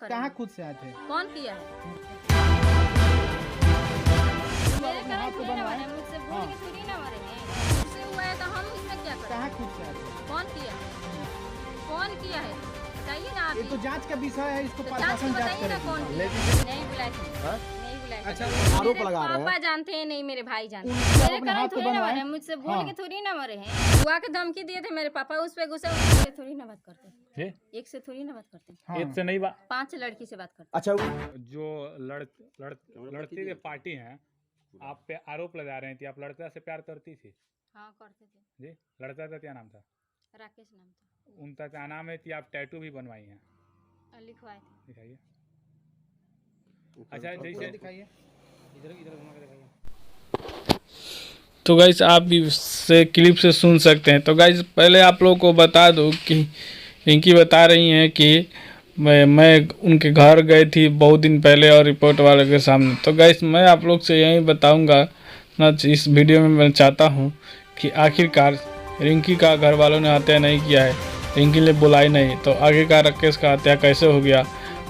कहाँ खुद से आए थे? कौन किया है? मेरे कारण थोड़ी ना मरे, मुझसे बोल के थोड़ी ना मरे हैं। मुझसे हुआ है तो हम इसमें क्या करें? कहाँ खुद से आए थे? कौन किया है? कौन किया है? बताइए ना आप ये ही। तो जांच का विषय है, इसको तो जांच प्रशासन जांच बताइए ना करेगी। कौन किया है? नहीं बुलाए थे। नहीं बुलाए थे। अच्छा, आरोप मेरे लगा रहे हैं। पापा जानते हैं, नहीं मेरे भाई जानते हैं। उनसे मेरे अपने कारण हाथ पे थोड़ी ना बनवाए। मरे हैं, मुझसे बोल हाँ। के थोड़ी ना मरे हैं। हुआ के धमकी दिए थे मेरे पापा, उस पे गुस्सा उससे थोड़ी ना बात करते। एक से थोड़ी ना बात करते, हाँ। एक से नहीं 5 लड़की से बात करते। अच्छा जो लड़के के पार्टी हैं, आप पे आरोप लगा रहे हैं कि आप लड़का से प्यार करती थी। हाँ करते थे। जी, लड़का का क्या नाम था? राकेश नाम था। उनका क्या नाम है कि आप टैटू भी बनवाई हैं? लिखवाए थे। दिखाइए। अच्छा, जैसे दिखाइए, इधर इधर घुमा के दिखाइए। तो गाइस आप भी से क्लिप से सुन सकते हैं। तो गाइस पहले आप लोगों को बता दूं कि रिंकी बता रही हैं कि मैं उनके घर गई थी बहुत दिन पहले और रिपोर्ट वाले के सामने। तो गाइस मैं आप लोग से यही बताऊंगा ना, इस वीडियो में मैं चाहता हूं कि आखिरकार रिंकी का घर वालों ने हत्या नहीं किया है, रिंकी ने बुलाई नहीं, तो आगे का राकेश का हत्या कैसे हो गया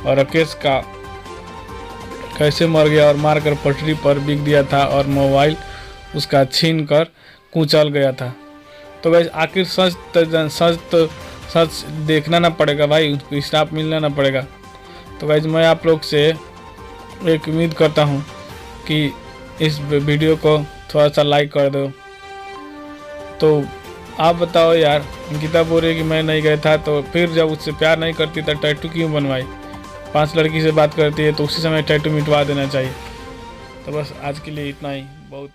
और राकेश का कैसे मर गया और मारकर पटरी पर बिक दिया था और मोबाइल उसका छीन कर कुचल गया था। तो गाइस आखिर सच देखना ना पड़ेगा भाई, उसको इंसाफ मिलना ना पड़ेगा। तो गाइस मैं आप लोग से एक उम्मीद करता हूँ कि इस वीडियो को थोड़ा सा लाइक कर दो। तो आप बताओ यार, अंकिता बोल रही कि मैं नहीं गया था, तो फिर जब उससे प्यार नहीं करती तो टैटू क्यों बनवाई? 5 लड़की से बात करती है तो उसी समय टैटू मिटवा देना चाहिए। तो बस आज के लिए इतना ही बहुत।